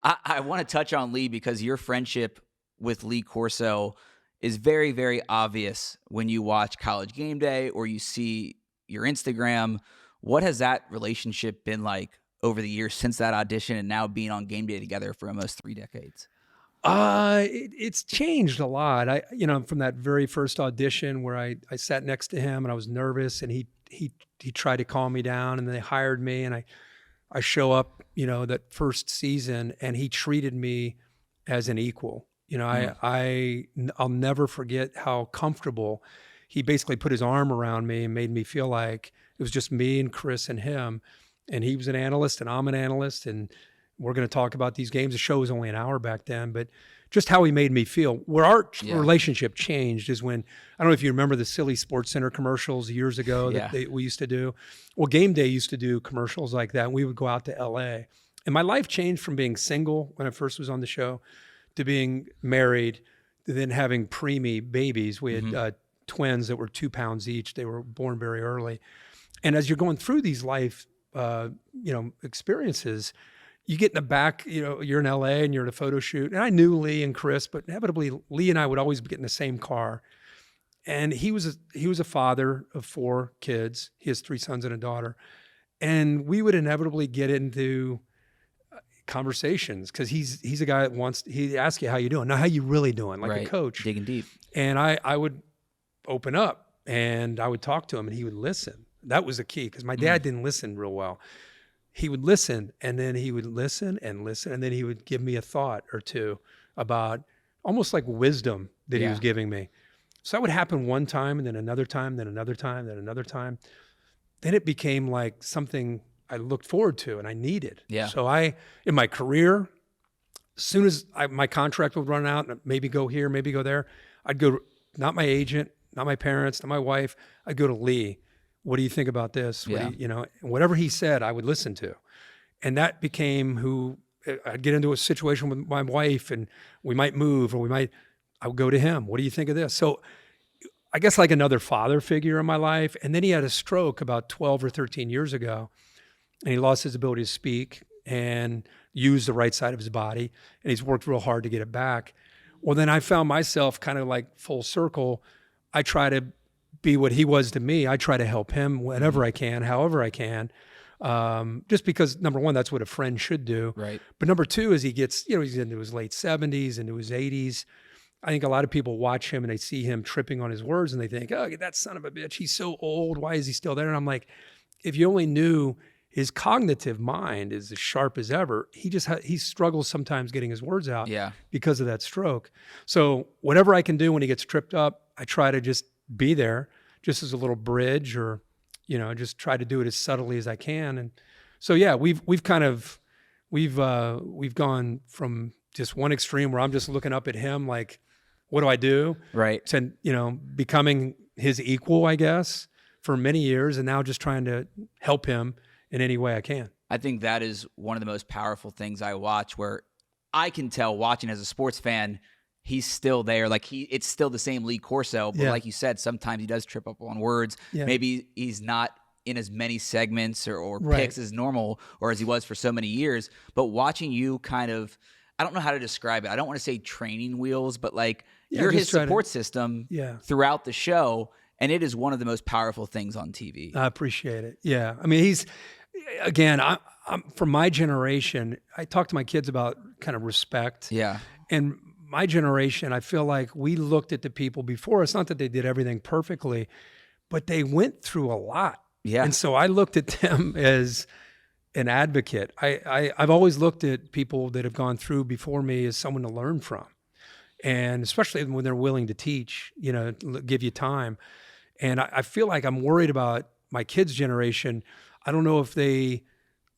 I want to touch on Lee because your friendship with Lee Corso is very, very obvious when you watch College GameDay or you see your Instagram. What has that relationship been like over the years since that audition and now being on GameDay together for almost 3 decades? It's changed a lot. From that very first audition where I sat next to him and I was nervous, and he tried to calm me down, and then they hired me, and I show up, that first season, and he treated me as an equal. I'll never forget how comfortable he basically put his arm around me and made me feel like it was just me and Chris and him. And he was an analyst and I'm an analyst, and we're going to talk about these games. The show was only an hour back then, but just how he made me feel. Where our relationship changed is when, I don't know if you remember the silly Sports Center commercials years ago that we used to do. Well, GameDay used to do commercials like that. And we would go out to LA. And my life changed from being single when I first was on the show to being married, to then having preemie babies. We had twins that were 2 pounds each. They were born very early. And as you're going through these life, experiences, you get in the back, you're in LA and you're at a photo shoot. And I knew Lee and Chris, but inevitably Lee and I would always get in the same car. And he was a father of 4 kids. He has 3 sons and a daughter. And we would inevitably get into conversations because he's a guy that he asks you how you doing. Now, how you really doing? Like a coach. Digging deep. And I would open up and I would talk to him and he would listen. That was the key because my dad didn't listen real well. He would listen, and then he would listen, and then he would give me a thought or two about almost like wisdom that he was giving me. So that would happen one time, and then another time, then another time, then another time. Then it became like something I looked forward to and I needed. Yeah. So in my career, as soon as my contract would run out and maybe go here, maybe go there, I'd go, not my agent, not my parents, not my wife, I'd go to Lee. What do you think about this? Whatever he said, I would listen to. And that became who I'd get into a situation with my wife and we might move or I would go to him. What do you think of this? So I guess like another father figure in my life. And then he had a stroke about 12 or 13 years ago and he lost his ability to speak and use the right side of his body. And he's worked real hard to get it back. Well, then I found myself kind of like full circle. I try to be what he was to me. I try to help him whenever I can, however I can. Just because number one, that's what a friend should do. Right. But number two is he gets, he's into his late 70s, into his 80s. I think a lot of people watch him and they see him tripping on his words and they think, oh, that son of a bitch, he's so old. Why is he still there? And I'm like, if you only knew his cognitive mind is as sharp as ever, he struggles sometimes getting his words out because of that stroke. So whatever I can do when he gets tripped up, I try to just be there just as a little bridge or, just try to do it as subtly as I can. And so, we've gone from just one extreme where I'm just looking up at him like, what do I do? Right. To, becoming his equal, I guess, for many years. And now just trying to help him in any way I can. I think that is one of the most powerful things I watch where I can tell watching as a sports fan, he's still there. Like it's still the same Lee Corso, but like you said, sometimes he does trip up on words. Yeah. Maybe he's not in as many segments or picks as normal or as he was for so many years. But watching you kind of, I don't know how to describe it. I don't want to say training wheels, but like you're his support system throughout the show. And it is one of the most powerful things on TV. I appreciate it. Yeah. I mean, he's, again, I'm from my generation, I talk to my kids about kind of respect. Yeah. And my generation, I feel like we looked at the people before us, not that they did everything perfectly, but they went through a lot. Yeah. And so I looked at them as an advocate. I've always looked at people that have gone through before me as someone to learn from. And especially when they're willing to teach, give you time. And I feel like I'm worried about my kids' generation. I don't know if they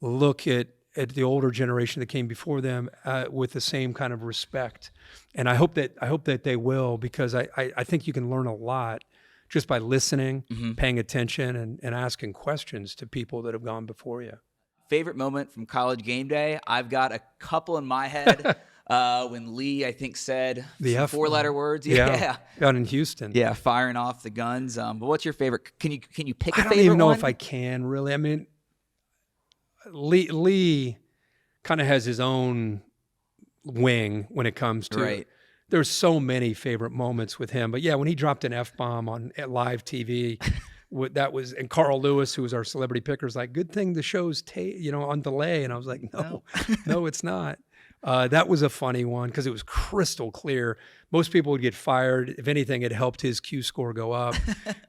look at the older generation that came before them with the same kind of respect. And I hope that they will, because I think you can learn a lot just by listening, paying attention, and asking questions to people that have gone before you. Favorite moment from College GameDay? I've got a couple in my head. When Lee, I think, said the 4-letter words. Yeah. Down in Houston. Yeah, firing off the guns. But what's your favorite? Can you pick a favorite one? I don't even know if I can, really. I mean, Lee kind of has his own wing when it comes to Right. There's so many favorite moments with him. But yeah, when he dropped an F-bomb at live TV, that was, and Carl Lewis, who was our celebrity picker, was like, good thing the show's on delay. And I was like, no, it's not. That was a funny one because it was crystal clear. Most people would get fired. If anything, it helped his Q score go up.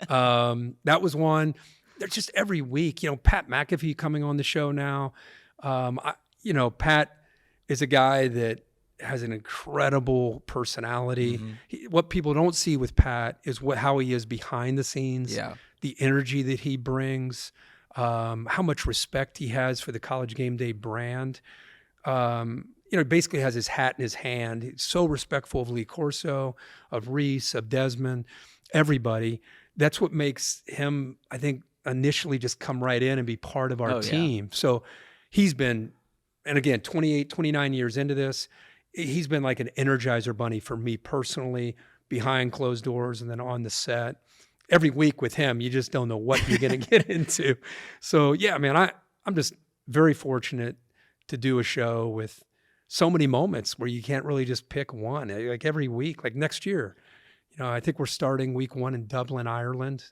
That was one. They're just every week, Pat McAfee coming on the show now. Pat is a guy that has an incredible personality. What people don't see with Pat is how he is behind the scenes, the energy that he brings, how much respect he has for the College GameDay brand. He basically has his hat in his hand. He's so respectful of Lee Corso, of Reese, of Desmond, everybody. That's what makes him, I think, initially just come right in and be part of our team. So he's been, and again, 28, 29 years into this, he's been like an Energizer bunny for me personally, behind closed doors and then on the set. Every week with him, you just don't know what you're going to get into. So yeah, man, I'm just very fortunate to do a show with so many moments where you can't really just pick one. Like every week, like next year, I think we're starting week 1 in Dublin, Ireland,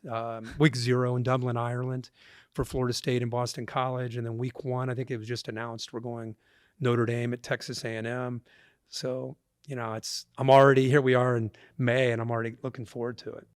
week 0 in Dublin, Ireland for Florida State and Boston College. And then week 1, I think it was just announced we're going Notre Dame at Texas A&M. So, here we are in May, and I'm already looking forward to it.